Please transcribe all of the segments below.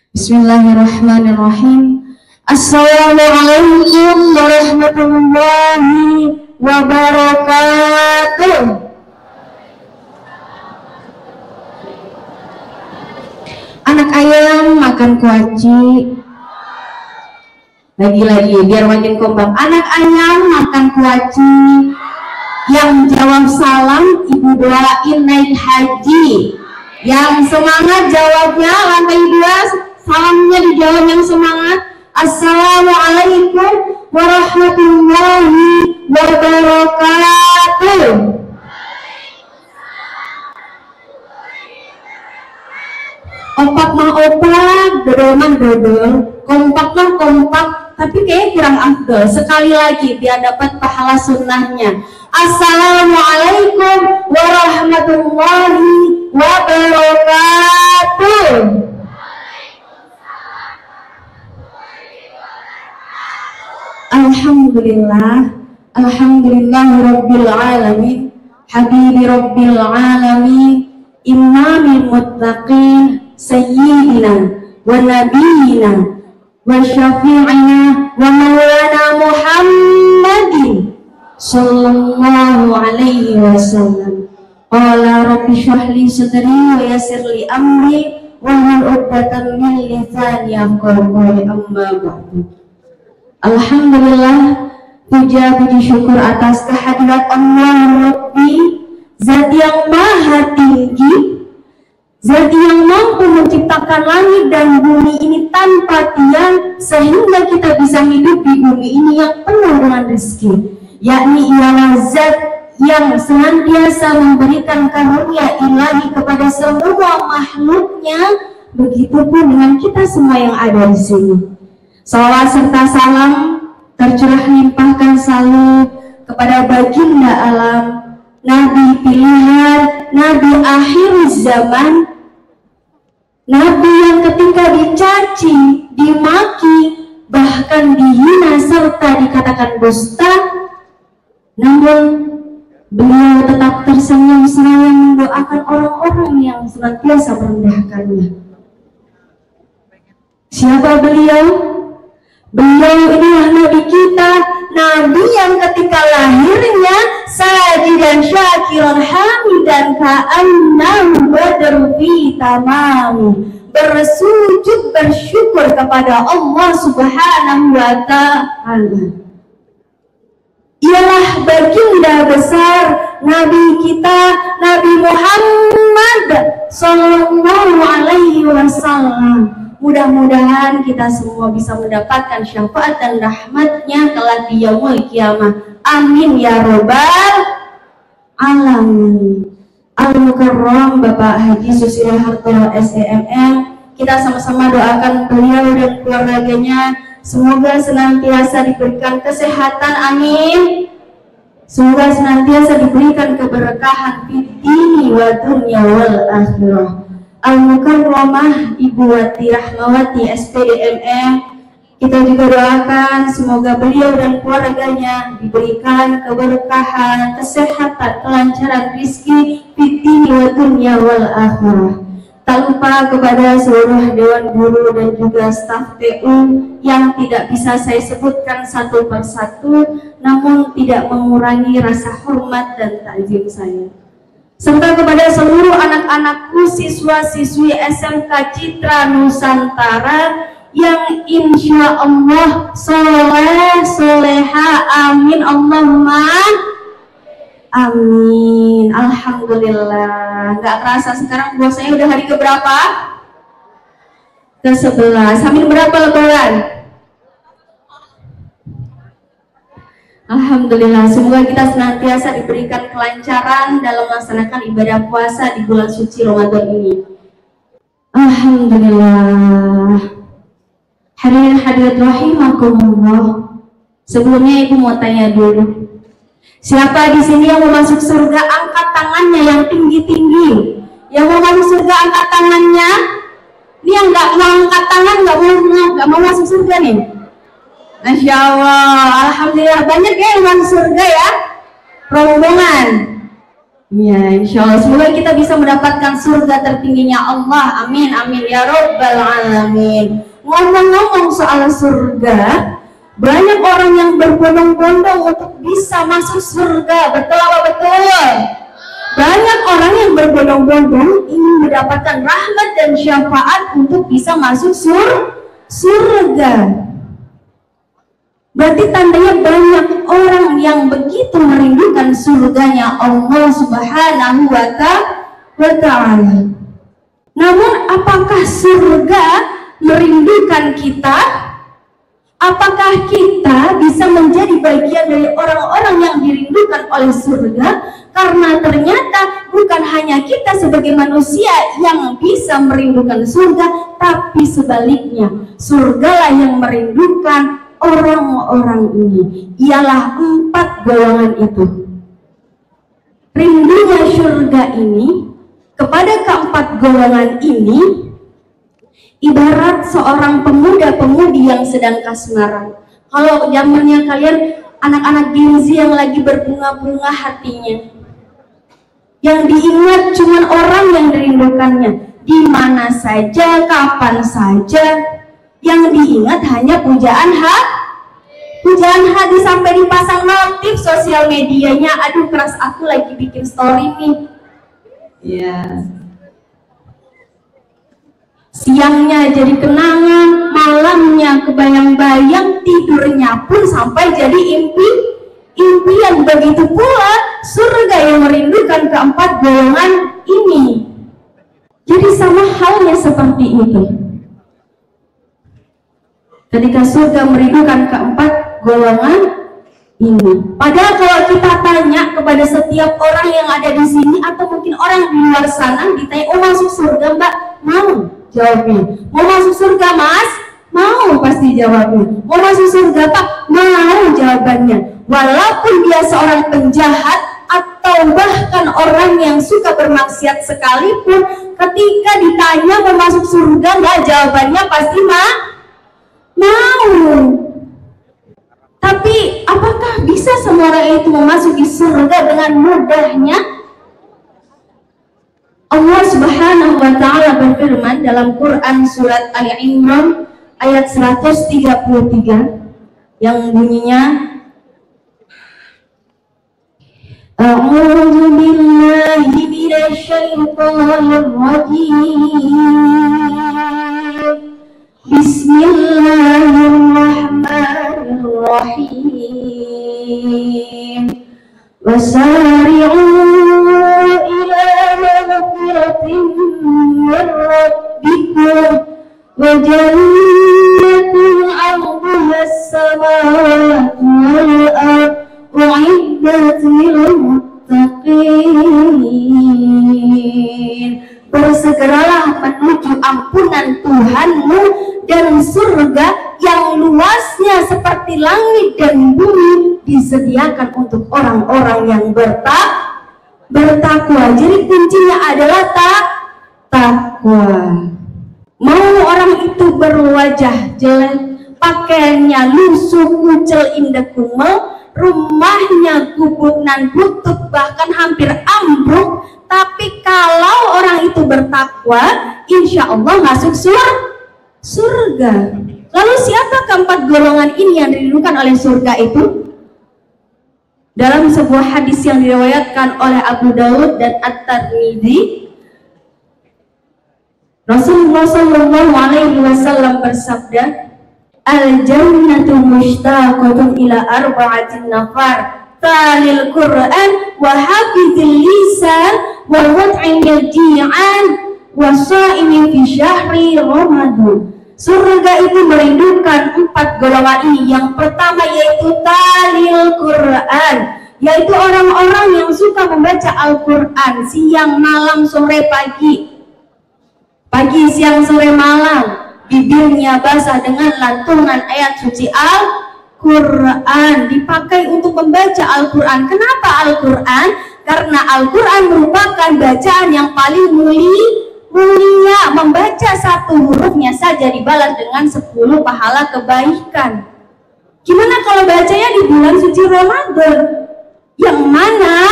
Bismillahirrahmanirrahim. Assalamualaikum warahmatullahi wabarakatuh. Anak ayam makan kuaci. Lagi-lagi biar makin kompak. Anak ayam makan kuaci. Yang jawab salam ibu doain naik haji. Yang semangat jawabnya lantai 2. Salamnya dijawab yang semangat. Assalamualaikum warahmatullahi wabarakatuh. Opak mah opak, dodol mah dodol, kompak mah kompak, tapi kayaknya kurang afdol. Sekali lagi biar dapat pahala sunnahnya. Assalamualaikum warahmatullahi wabarakatuh. Alhamdulillah, alhamdulillah rabbil alamin, habibi rabbil alamin, imamil muttaqin, sayyidina wa nabiyina wa syafi'ina wa maulana Muhammadin sallallahu alaihi wasallam. Qala rabbi shrah li sadri wa yassir li amri wa hlul 'uqdatam min lisani yafqahu qawli, amma ba'du. Alhamdulillah, puja puji syukur atas kehadirat Allah Rabbi, Zat yang maha tinggi, Zat yang mampu menciptakan langit dan bumi ini tanpa tiang, sehingga kita bisa hidup di bumi ini yang penuh dengan rezeki. Yakni ialah Zat yang senantiasa memberikan karunia ilahi kepada semua makhluknya, begitupun dengan kita semua yang ada di sini. Salawat serta salam tercurah limpahkan selalu kepada baginda alam, Nabi pilihan, Nabi akhir zaman, Nabi yang ketika dicaci, dimaki, bahkan dihina serta dikatakan dusta, namun beliau tetap tersenyum seraya mendoakan orang-orang yang senantiasa merendahkannya. Siapa beliau? Beliau inilah Nabi kita, Nabi yang ketika lahirnya sajidan syakiran hamidan ka'annahu badru fi tamami, bersujud bersyukur kepada Allah Subhanahu wa ta'ala. Ialah baginda besar Nabi kita, Nabi Muhammad sallallahu alaihi wasallam. Mudah-mudahan kita semua bisa mendapatkan syafaat dan rahmatnya kelak di yaumul kiamah. Amin ya robbal alamin. Al-Mukarram Bapak Haji Susilo Hartono SEMM, kita sama-sama doakan beliau dan keluarganya semoga senantiasa diberikan kesehatan, amin. Semoga senantiasa diberikan keberkahan di dini wa dunya wal akhirah. Al-Mukarramah Ibu Wati Rahmawati SPDMM, kita juga doakan semoga beliau dan keluarganya diberikan keberkahan, kesehatan, kelancaran rezeki fitni wa dunya wal akhirah. Tak lupa kepada seluruh Dewan Guru dan juga staf TU yang tidak bisa saya sebutkan satu persatu, namun tidak mengurangi rasa hormat dan takzim saya. Serta kepada seluruh anak-anakku, siswa-siswi SMK Citra Nusantara yang insya Allah soleh, soleha, amin, Allahumma amin. Alhamdulillah, nggak kerasa sekarang puasanya udah hari keberapa? Ke-11. Amin berapa lebaran? Alhamdulillah, semoga kita senantiasa diberikan kelancaran dalam melaksanakan ibadah puasa di bulan suci Ramadan ini. Alhamdulillah. Hadirin hadirat rahimakumullah. Sebelumnya Ibu mau tanya dulu. Siapa di sini yang mau masuk surga, angkat tangannya yang tinggi-tinggi. Yang mau masuk surga angkat tangannya. Ini yang nggak mau angkat tangan nggak mau masuk surga nih. Masya Allah, alhamdulillah banyak ya yang masuk surga ya, rombongan. Ya, insya Allah semoga kita bisa mendapatkan surga tertingginya Allah. Amin, amin ya Rabbal Alamin. Ngomong-ngomong soal surga, banyak orang yang berbondong-bondong untuk bisa masuk surga. Betul apa betul? Banyak orang yang berbondong-bondong ingin mendapatkan rahmat dan syafaat untuk bisa masuk surga. Berarti tandanya banyak orang yang begitu merindukan surganya Allah Subhanahu wa Ta'ala. Namun apakah surga merindukan kita? Apakah kita bisa menjadi bagian dari orang-orang yang dirindukan oleh surga? Karena ternyata bukan hanya kita sebagai manusia yang bisa merindukan surga, tapi sebaliknya, surgalah yang merindukan orang-orang ini. Ialah 4 golongan itu. Rindunya surga ini kepada keempat golongan ini ibarat seorang pemuda-pemudi yang sedang kasmaran. Kalau zamannya kalian anak-anak Gen Z yang lagi berbunga-bunga hatinya, yang diingat cuman orang yang dirindukannya, di mana saja, kapan saja, yang diingat hanya pujaan hati sampai dipasang notif sosial medianya. Aduh, keras aku lagi bikin story nih. Ya. Siangnya jadi kenangan, malamnya kebayang-bayang, tidurnya pun sampai jadi impian. Begitu pula surga yang merindukan keempat golongan ini. Jadi sama halnya seperti itu. Ketika surga merindukan keempat golongan ini. Padahal kalau kita tanya kepada setiap orang yang ada di sini atau mungkin orang di luar sana, ditanya, "Oh, masuk surga, Mbak?" Mau jawabnya. "Mau masuk surga, Mas?" Mau pasti jawabnya. "Mau masuk surga, Pak?" Mau jawabannya. Walaupun dia seorang penjahat atau bahkan orang yang suka bermaksiat sekalipun, ketika ditanya mau masuk surga nggak, jawabannya pasti mau. Tapi apakah bisa semua orang itu memasuki surga dengan mudahnya? Allah Subhanahu wa Ta'ala berfirman dalam Quran surat Ali Imran ayat 133 yang bunyinya, A'udzu billahi minasyaitonir rajim. Bismillahirrahmanirrahim. Wasari'u ila maghfiratin min rabbikum wa jannatin 'arduha as-samawati wal ardh u'iddat lil muttaqin. Bersegeralah menuju ampunan Tuhanmu dan surga yang luasnya seperti langit dan bumi disediakan untuk orang-orang yang bertakwa. Jadi kuncinya adalah takwa. Mau orang itu berwajah jelek, pakaiannya lusuh, kucel, indah kumel, rumahnya gubuk nan butut, bahkan hampir ambruk, tapi kalau orang itu bertakwa, insya Allah masuk surga. Lalu siapa keempat golongan ini yang dirindukan oleh surga itu? Dalam sebuah hadis yang diriwayatkan oleh Abu Daud dan At-Tirmidzi, Rasulullah SAW bersabda, "Al-jannatu mushtaqatun ila arba'atin nafar, talil Quran wa hafizil lisan wa wad'il ji'an wa sha'imi fi syahri Ramadan." Surga itu merindukan 4 golongan ini. Yang pertama yaitu talil Quran, yaitu orang-orang yang suka membaca Al-Quran siang, malam, sore, pagi, siang, sore, malam. Bibirnya basah dengan lantunan ayat suci Al-Quran, dipakai untuk membaca Al-Quran. Kenapa Al-Quran? Karena Al-Quran merupakan bacaan yang paling mulia. Membaca 1 hurufnya saja dibalas dengan 10 pahala kebaikan. Gimana kalau bacanya di bulan suci Ramadan, yang mana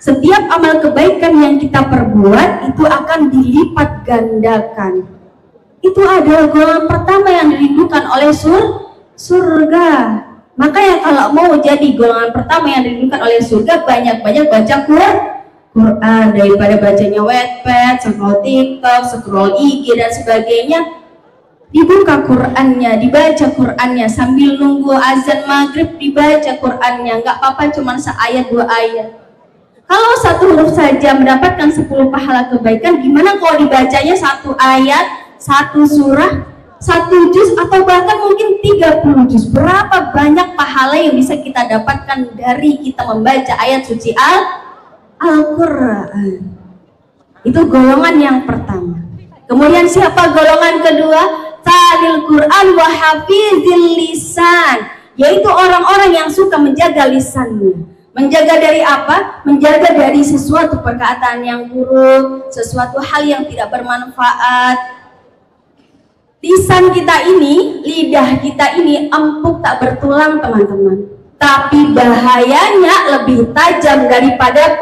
setiap amal kebaikan yang kita perbuat itu akan dilipat gandakan. Itu adalah golongan pertama yang dirindukan oleh surga. Makanya kalau mau jadi golongan pertama yang dirindukan oleh surga, banyak-banyak baca Quran daripada bacanya Wattpad, scroll TikTok, scroll IG dan sebagainya. Dibuka Qurannya, dibaca Qurannya sambil nunggu azan maghrib, dibaca Qurannya. Nggak apa-apa, cuma seayat 2 ayat. Kalau 1 huruf saja mendapatkan 10 pahala kebaikan, gimana kalau dibacanya 1 ayat, 1 surah, 1 juz, atau bahkan mungkin 30 juz? Berapa banyak pahala yang bisa kita dapatkan dari kita membaca ayat suci Al-Quran. Itu golongan yang pertama. Kemudian siapa golongan kedua? Talil Quran wa hafizil lisan, yaitu orang-orang yang suka menjaga lisannya. Menjaga dari apa? Menjaga dari sesuatu perkataan yang buruk, sesuatu hal yang tidak bermanfaat. Lisan kita ini, lidah kita ini empuk tak bertulang teman-teman, tapi bahayanya lebih tajam daripada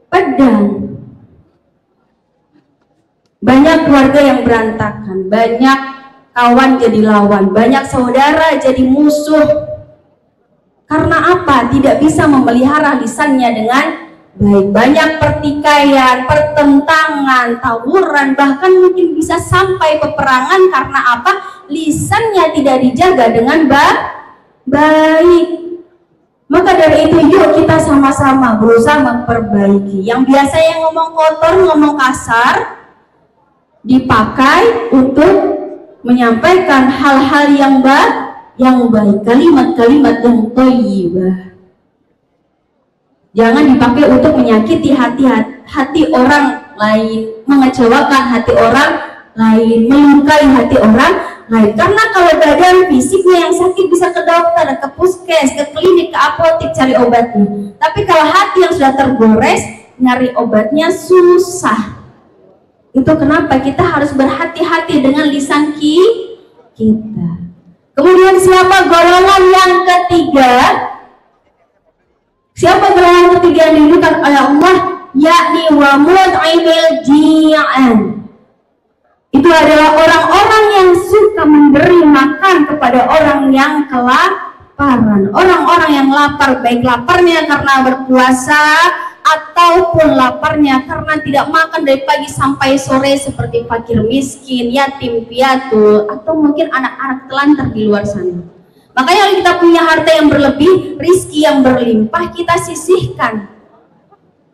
pedang. Banyak keluarga yang berantakan, banyak kawan jadi lawan, banyak saudara jadi musuh. Karena apa? Tidak bisa memelihara lisannya dengan baik. Banyak pertikaian, pertentangan, tawuran, bahkan mungkin bisa sampai peperangan. Karena apa? Lisannya tidak dijaga dengan baik. Maka dari itu yuk kita sama-sama berusaha memperbaiki. Yang biasanya ngomong kotor, ngomong kasar, dipakai untuk menyampaikan hal-hal yang baik, kalimat-kalimat yang thayyibah. Jangan dipakai untuk menyakiti hati orang lain, mengecewakan hati orang lain, melukai hati orang lain. Karena kalau badan fisiknya yang sakit bisa ke dokter, ke puskes, ke klinik, ke apotek cari obatnya. Tapi kalau hati yang sudah tergores, nyari obatnya susah. Itu kenapa kita harus berhati-hati dengan lisan kita. Kemudian siapa golongan yang ketiga? Siapa golongan ketiga yang dirindukan oleh Allah? Yakni wa mut'imil ji'an. Itu adalah orang-orang yang suka memberi makan kepada orang yang kelaparan. Orang-orang yang lapar, baik laparnya karena berpuasa ataupun laparnya karena tidak makan dari pagi sampai sore, seperti fakir miskin, yatim piatu, atau mungkin anak-anak telantar di luar sana. Makanya kalau kita punya harta yang berlebih, rizki yang berlimpah, kita sisihkan.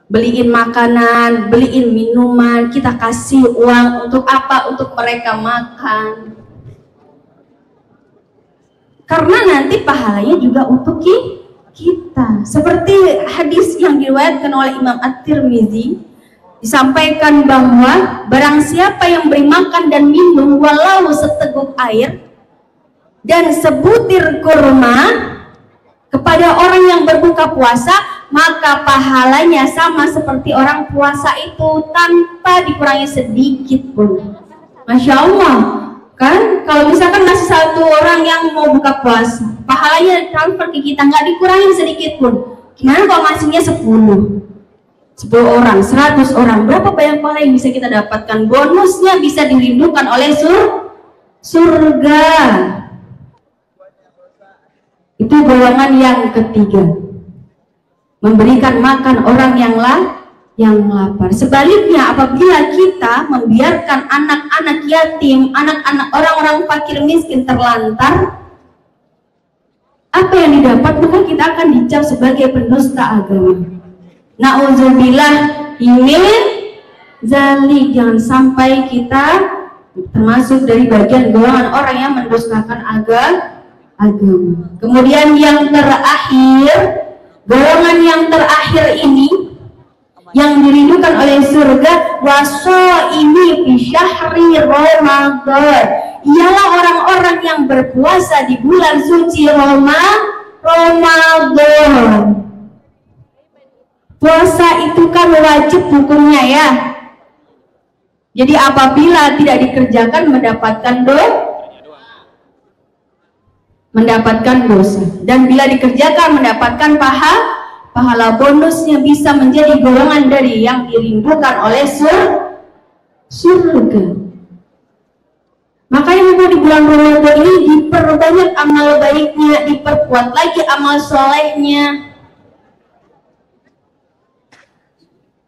Beliin makanan, beliin minuman, kita kasih uang untuk apa? Untuk mereka makan. Karena nanti pahalanya juga untuk kita. Seperti hadis yang diriwayatkan oleh Imam At-Tirmizi, disampaikan bahwa barang siapa yang beri makan dan minum walau seteguk air dan sebutir kurma kepada orang yang berbuka puasa, maka pahalanya sama seperti orang puasa itu tanpa dikurangi sedikit pun. Masya Allah. Kan kalau misalkan masih 1 orang yang mau buka puasa, pahalanya transfer ke kita, nggak dikurangin sedikit pun. Gimana kalau ngasihnya 10 orang, 100 orang, berapa banyak pahala yang bisa kita dapatkan? Bonusnya bisa dirindukan oleh surga. Itu golongan yang ketiga, memberikan makan orang yang lapar. Sebaliknya, apabila kita membiarkan anak-anak yatim, anak-anak orang-orang fakir miskin terlantar, apa yang didapat? Maka kita akan dicap sebagai pendusta agama. Na'udzubillah min zalik. Jangan sampai kita termasuk dari bagian golongan orang yang mendustakan agama. Kemudian yang terakhir, golongan yang terakhir ini yang dirindukan oleh surga, wasoimi fi syahri Ramadan, ialah orang-orang yang berpuasa di bulan suci Ramadan. Puasa itu kan wajib hukumnya ya. Jadi apabila tidak dikerjakan mendapatkan dosa, dan bila dikerjakan mendapatkan pahala. pahala bonusnya bisa menjadi golongan dari yang dirindukan oleh surga. Makanya di bulan Ramadan ini diperbanyak amal baiknya, diperkuat lagi amal solehnya.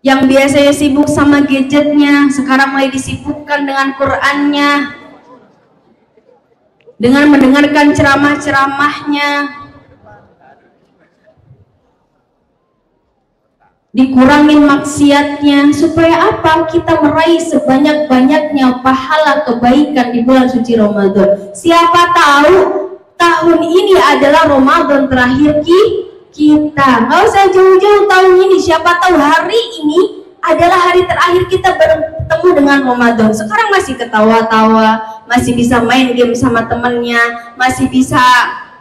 Yang biasanya sibuk sama gadgetnya, sekarang mulai disibukkan dengan Qur'annya, dengan mendengarkan ceramah-ceramahnya. Dikurangin maksiatnya, supaya apa? Kita meraih sebanyak-banyaknya pahala kebaikan di bulan suci Ramadan. Siapa tahu tahun ini adalah Ramadan terakhir kita. Nggak usah jauh-jauh tahun ini, siapa tahu hari ini adalah hari terakhir kita bertemu dengan Ramadan. Sekarang masih ketawa-tawa, masih bisa main game sama temennya, masih bisa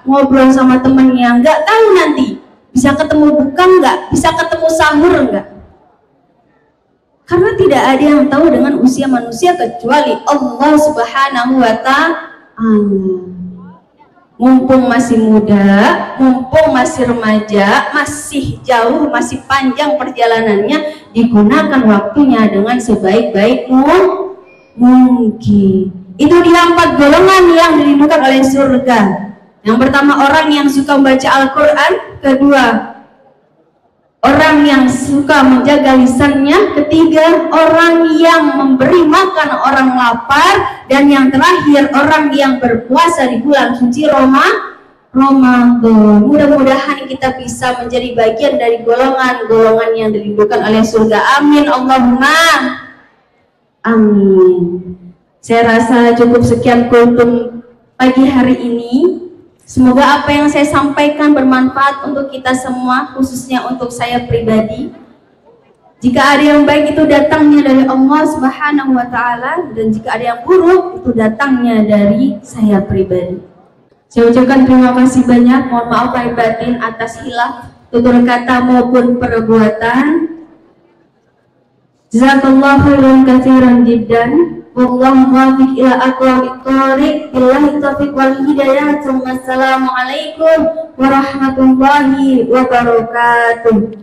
ngobrol sama temennya. Nggak tahu nanti bisa ketemu buka nggak, bisa ketemu sahur nggak. Karena tidak ada yang tahu dengan usia manusia kecuali Allah Subhanahu wa Ta'ala. Mumpung masih muda, mumpung masih remaja, masih jauh, masih panjang perjalanannya, digunakan waktunya dengan sebaik-baik mungkin. Itu dia 4 golongan yang dirindukan oleh surga. Yang pertama, orang yang suka membaca Al-Quran. Kedua, orang yang suka menjaga lisannya. Ketiga, orang yang memberi makan orang lapar. Dan yang terakhir, orang yang berpuasa di bulan suci Ramadan. Mudah-mudahan kita bisa menjadi bagian dari golongan-golongan yang dirindukan oleh surga. Amin Allahumma amin. Saya rasa cukup sekian kultum pagi hari ini. Semoga apa yang saya sampaikan bermanfaat untuk kita semua, khususnya untuk saya pribadi. Jika ada yang baik itu datangnya dari Allah Subhanahu wa Ta'ala, dan jika ada yang buruk itu datangnya dari saya pribadi. Saya ucapkan terima kasih banyak, mohon maaf lahir batin atas hilaf tutur kata maupun perbuatan. Jazakallahu khairan katsiran jiddan. Wallahu muwaffiq ila aqwamit thoriq. Billahi taufiq wal hidayah. Assalamualaikum warahmatullahi wabarakatuh.